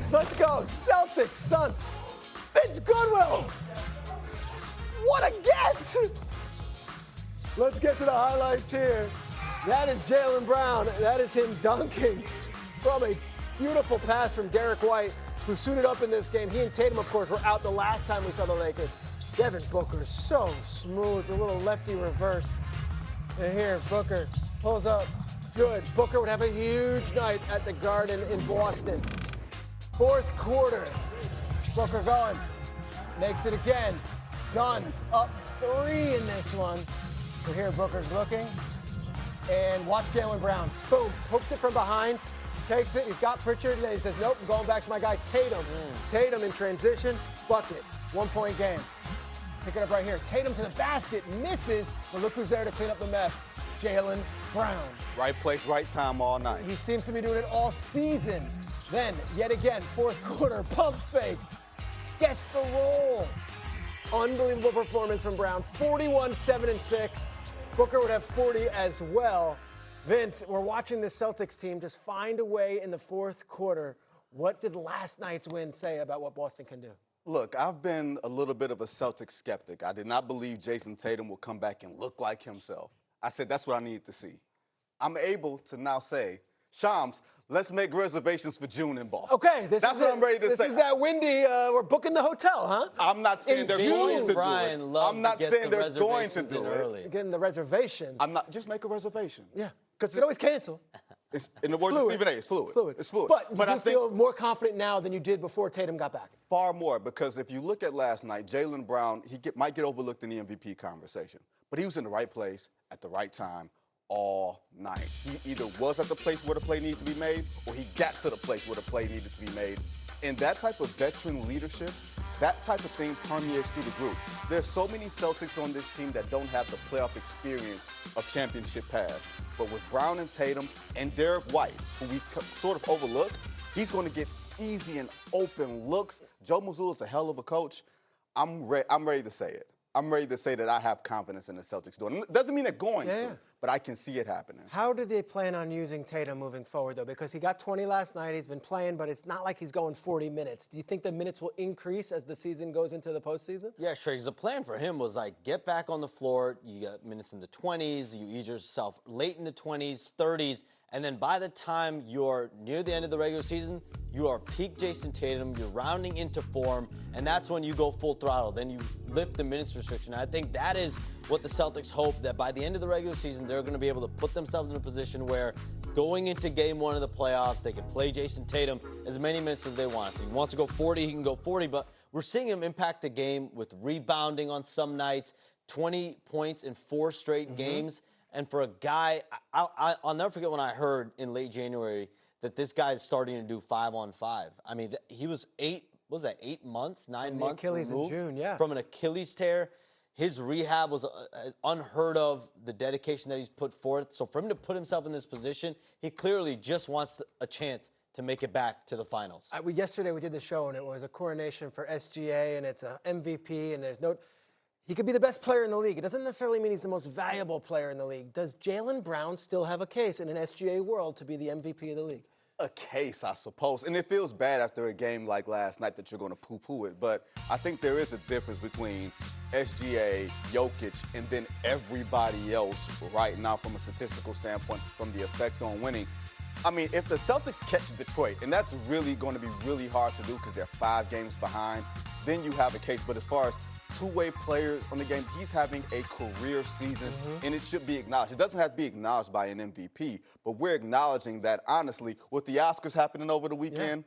Celtics, let's go. Celtics, Suns. Vince Goodwill. What a get! Let's get to the highlights here. That is Jaylen Brown. That is him dunking from a beautiful pass from Derek White, who suited up in this game. He and Tatum, of course, were out the last time we saw the Lakers. Devin Booker, so smooth, the little lefty reverse. And here, Booker pulls up. Good. Booker would have a huge night at the Garden in Boston. Fourth quarter. Booker going. Makes it again. Suns up 3 in this one. So here, Booker's looking. And watch Jaylen Brown. Boom. Hooks it from behind. Takes it. He's got Pritchard. And then he says, nope, I'm going back to my guy, Tatum. Tatum in transition. Bucket. 1-point game. Pick it up right here. Tatum to the basket. Misses. But look who's there to clean up the mess. Jaylen Brown. Right place, right time all night. He seems to be doing it all season. Then, yet again, fourth quarter, pump fake. Gets the roll. Unbelievable performance from Brown. 41, 7, and 6. Booker would have 40 as well. Vince, we're watching the Celtics team just find a way in the fourth quarter. What did last night's win say about what Boston can do? Look, I've been a little bit of a Celtics skeptic. I did not believe Jason Tatum would come back and look like himself. I said that's what I needed to see. I'm able to now say, Shams, let's make reservations for June in Boston. Okay, that's what I'm ready to say. This is that windy, we're booking the hotel, huh? I'm not saying they're going to do Brian it. loved I'm not to get saying the they're going to reservations do in it. early. Getting the reservation. I'm not, just make a reservation. Yeah. Because you can always cancel. It's, in the words of Stephen A., it's fluid. It's fluid. But you I feel more confident now than you did before Tatum got back. Far more, because if you look at last night, Jaylen Brown, might get overlooked in the MVP conversation. But he was in the right place at the right time all night. He either was at the place where the play needed to be made, or he got to the place where the play needed to be made. And that type of veteran leadership, that type of thing permeates through the group. There's so many Celtics on this team that don't have the playoff experience of championship paths. But with Brown and Tatum and Derek White, who we sort of overlook, he's going to get easy and open looks. Joe Mazzulla is a hell of a coach. I'm ready to say it. I'm ready to say that I have confidence in the Celtics doing it. Doesn't mean they're going to, but I can see it happening. How do they plan on using Tatum moving forward, though? Because he got 20 last night. He's been playing, but it's not like he's going 40 minutes. Do you think the minutes will increase as the season goes into the postseason? Yeah, sure. Because the plan for him was like, get back on the floor. You got minutes in the 20s. You ease yourself late in the 20s, 30s. And then by the time you're near the end of the regular season, you are peak Jason Tatum, you're rounding into form, and that's when you go full throttle. Then you lift the minutes restriction. I think that is what the Celtics hope, that by the end of the regular season, they're going to be able to put themselves in a position where going into game 1 of the playoffs, they can play Jason Tatum as many minutes as they want. If he wants to go 40, he can go 40, but we're seeing him impact the game with rebounding on some nights, 20 points in 4 straight games. And for a guy, I'll never forget when I heard in late January that this guy's starting to do 5-on-5. I mean, he was 8 months, 9 months Achilles in June, from an Achilles tear. His rehab was unheard of, the dedication that he's put forth. So for him to put himself in this position, he clearly just wants a chance to make it back to the finals. Yesterday we did the show, and it was a coronation for SGA, and it's a MVP, and there's no... He could be the best player in the league. It doesn't necessarily mean he's the most valuable player in the league. Does Jaylen Brown still have a case in an SGA world to be the MVP of the league? A case, I suppose. And it feels bad after a game like last night that you're going to poo-poo it. But I think there is a difference between SGA, Jokic, and then everybody else right now from a statistical standpoint, from the effect on winning. I mean, if the Celtics catch Detroit, and that's really going to be really hard to do because they're 5 games behind, then you have a case. But as far as two-way players on the game, he's having a career season, and it should be acknowledged. It doesn't have to be acknowledged by an MVP, but we're acknowledging that, honestly, with the Oscars happening over the weekend,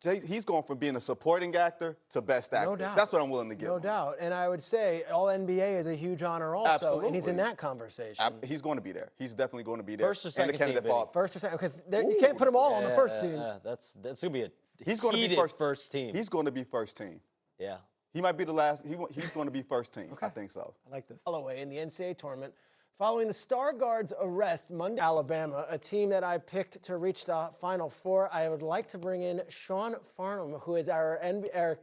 he's going from being a supporting actor to best actor. No doubt. That's what I'm willing to give him. No doubt. And I would say All-NBA is a huge honor also. Absolutely. And he's in that conversation. He's going to be there. He's definitely going to be there. First or second and the team, First or second, because you can't put them all on the first team. That's going to be a he's going to be first team. He's going to be first team. Yeah. He might be the last. He's going to be first team. Okay. I think so. I like this. Holloway in the NCAA tournament. Following the Star Guard's arrest Monday, Alabama, a team that I picked to reach the Final Four, I would like to bring in Sean Farnham, who is our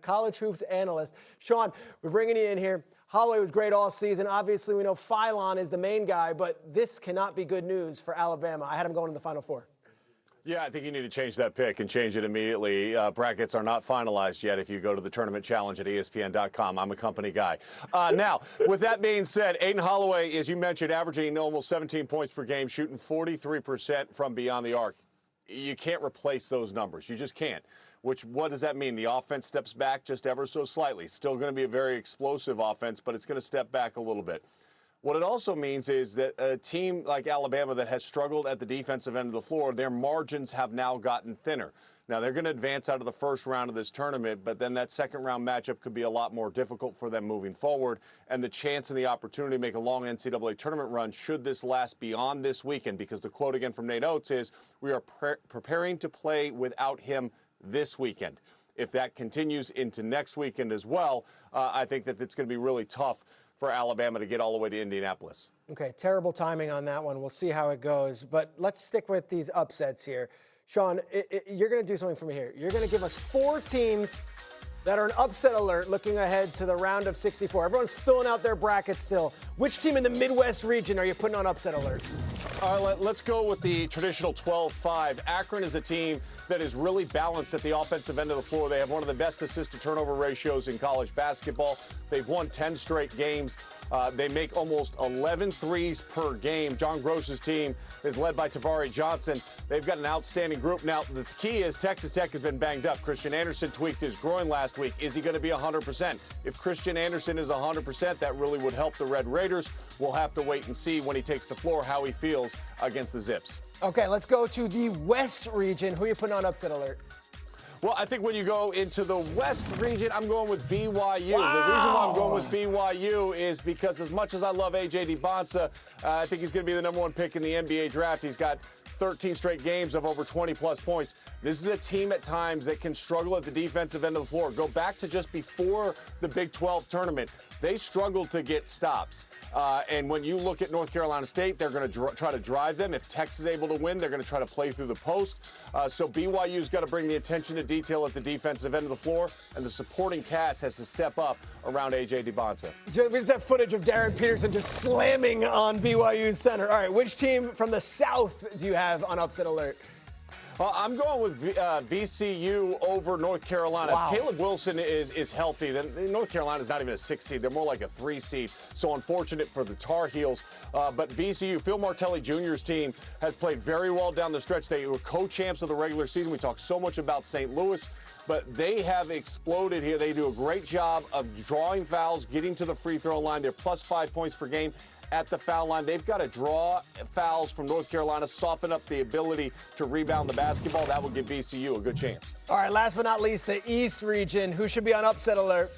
college hoops analyst. Sean, we're bringing you in here. Holloway was great all season. Obviously, we know Philon is the main guy, but this cannot be good news for Alabama. I had him going to the Final Four. Yeah, I think you need to change that pick and change it immediately. Brackets are not finalized yet if you go to the tournament challenge at ESPN.com. I'm a company guy. Now, with that being said, Aiden Holloway, as you mentioned, averaging almost 17 points per game, shooting 43% from beyond the arc. You can't replace those numbers. You just can't. What does that mean? The offense steps back just ever so slightly. Still going to be a very explosive offense, but it's going to step back a little bit. What it also means is that a team like Alabama that has struggled at the defensive end of the floor, their margins have now gotten thinner. Now, they're going to advance out of the first round of this tournament, but then that second round matchup could be a lot more difficult for them moving forward. And the chance and the opportunity to make a long NCAA tournament run should this last beyond this weekend, because the quote again from Nate Oates is, we are preparing to play without him this weekend. If that continues into next weekend as well, I think that it's going to be really tough for Alabama to get all the way to Indianapolis. Okay, terrible timing on that one. We'll see how it goes. But let's stick with these upsets here. Sean, you're going to do something for me here. You're going to give us 4 teams that are an upset alert looking ahead to the round of 64. Everyone's filling out their brackets still. Which team in the Midwest region are you putting on upset alert? All right, let's go with the traditional 12-5. Akron is a team that is really balanced at the offensive end of the floor. They have one of the best assist-to-turnover ratios in college basketball. They've won 10 straight games. They make almost 11 threes per game. John Gross's team is led by Tavari Johnson. They've got an outstanding group. Now, the key is Texas Tech has been banged up. Christian Anderson tweaked his groin last week. Is he going to be 100%? If Christian Anderson is 100%, that really would help the Red Raiders. We'll have to wait and see when he takes the floor how he feels against the Zips. Okay, let's go to the West region. Who are you putting on upset alert? Well, I think when you go into the West region, I'm going with BYU. Wow. The reason why I'm going with BYU is because as much as I love A.J. DeBonsa, I think he's going to be the #1 pick in the NBA draft. He's got 13 straight games of over 20-plus points. This is a team at times that can struggle at the defensive end of the floor. Go back to just before the Big 12 tournament. They struggled to get stops. And when you look at North Carolina State, they're going to try to drive them. If Texas is able to win, they're going to try to play through the post. So BYU's got to bring the attention to detail at the defensive end of the floor, and the supporting cast has to step up around A.J. DeBonsa. We just have footage of Darren Peterson just slamming on BYU's center. All right, which team from the South do you have on upset alert? I'm going with VCU over North Carolina. Wow. If Caleb Wilson is healthy, then North Carolina is not even a 6 seed. They're more like a 3 seed. So unfortunate for the Tar Heels. But VCU, Phil Martelli Jr.'s team has played very well down the stretch. They were co-champs of the regular season. We talked so much about St. Louis, but they have exploded here. They do a great job of drawing fouls, getting to the free throw line. They're plus 5 points per game at the foul line. They've got to draw fouls from North Carolina, soften up the ability to rebound the basketball. That would give VCU a good chance. All right, last but not least, the East region. Who should be on upset alert?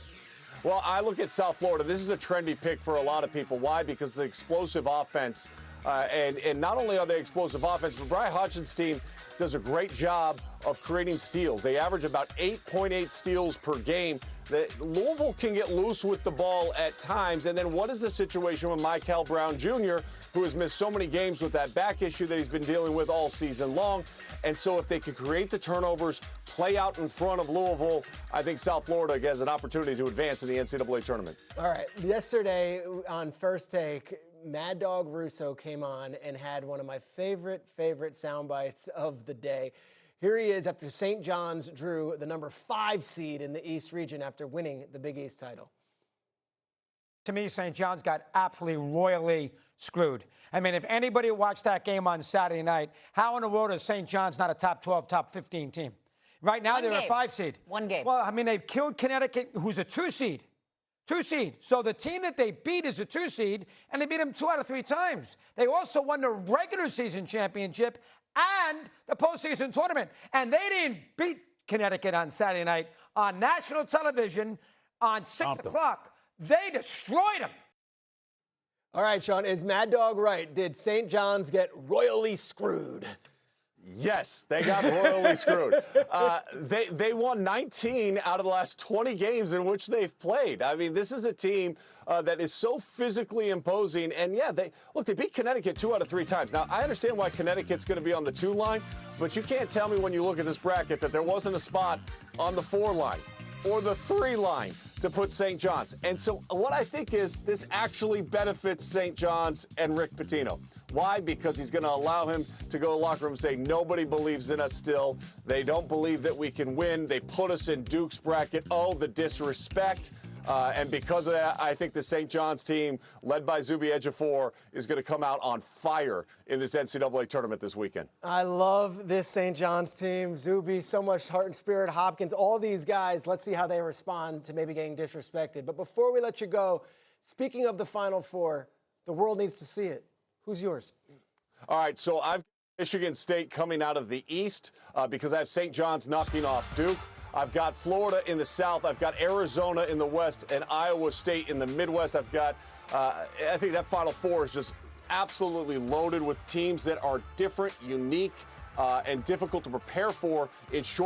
Well, I look at South Florida. This is a trendy pick for a lot of people. Why? Because the explosive offense, and not only are they explosive offense, but Brian Hodgson's team does a great job of creating steals. They average about 8.8 steals per game. Louisville can get loose with the ball at times. And then what is the situation with Michael Brown Jr., who has missed so many games with that back issue that he's been dealing with all season long? And so if they could create the turnovers, play out in front of Louisville, I think South Florida has an opportunity to advance in the NCAA tournament. All right. Yesterday on First Take, Mad Dog Russo came on and had one of my favorite sound bites of the day. Here he is after St. John's drew the #5 seed in the East region after winning the Big East title. To me, St. John's got absolutely royally screwed. I mean, if anybody watched that game on Saturday night, how in the world is St. John's not a top 12, top 15 team? Right now, they're a 5 seed. One game. Well, I mean, they killed Connecticut, who's a 2 seed. 2 seed. So the team that they beat is a 2 seed, and they beat them 2 out of 3 times. They also won the regular season championship and the postseason tournament. And they didn't beat Connecticut on Saturday night on national television on 6 o'clock. They destroyed them. All right, Sean, is Mad Dog right? Did St. John's get royally screwed? Yes, they got royally screwed. They won 19 out of the last 20 games in which they've played. I mean, this is a team that is so physically imposing. And, yeah, they beat Connecticut 2 out of 3 times. Now, I understand why Connecticut's going to be on the 2 line, but you can't tell me when you look at this bracket that there wasn't a spot on the 4 line or the 3 line to put St. John's. And so what I think is this actually benefits St. John's and Rick Pitino. Why? Because he's going to allow him to go to the locker room and say, nobody believes in us still. They don't believe that we can win. They put us in Duke's bracket. Oh, the disrespect. And because of that, I think the St. John's team, led by Zuby Ejiofor, is going to come out on fire in this NCAA tournament this weekend. I love this St. John's team. Zuby, so much heart and spirit. Hopkins, all these guys. Let's see how they respond to maybe getting disrespected. But before we let you go, speaking of the Final Four, the world needs to see it. Who's yours? All right, so I've got Michigan State coming out of the East because I have St. John's knocking off Duke. I've got Florida in the South. I've got Arizona in the West and Iowa State in the Midwest. I've got, I think that Final Four is just absolutely loaded with teams that are different, unique, and difficult to prepare for in short